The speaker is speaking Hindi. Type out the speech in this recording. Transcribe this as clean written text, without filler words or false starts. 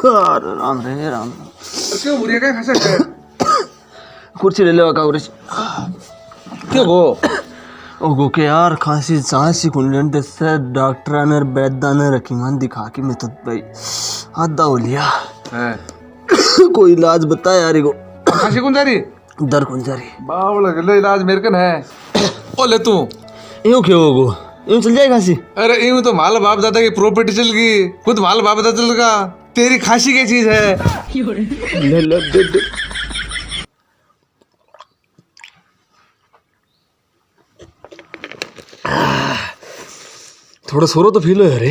राम रे राम। क्यों बुढ़िया काय खासा है? कुर्सी ले लो का कुर्सी। क्यों गो? ओ गो के यार खांसी सांसी खुलने से डॉक्टर ने बैदा ने रखी मन दिखा के मैं तो भाई आधा हो लिया है कोई इलाज बता यार को। खांसी कौन जा रही? दर कौन जा रही बावल गले इलाज मेरे कन है। ओ ले तू यूं क्यों होगो यूं चल जाए खांसी। अरे यूं तो माल बाप दादा की प्रॉपर्टी चल गई, खुद माल बाप दादा चल गया, तेरी खांसी क्या चीज है? ले ले दे दे। थोड़ा सोरो तो फील हो रे।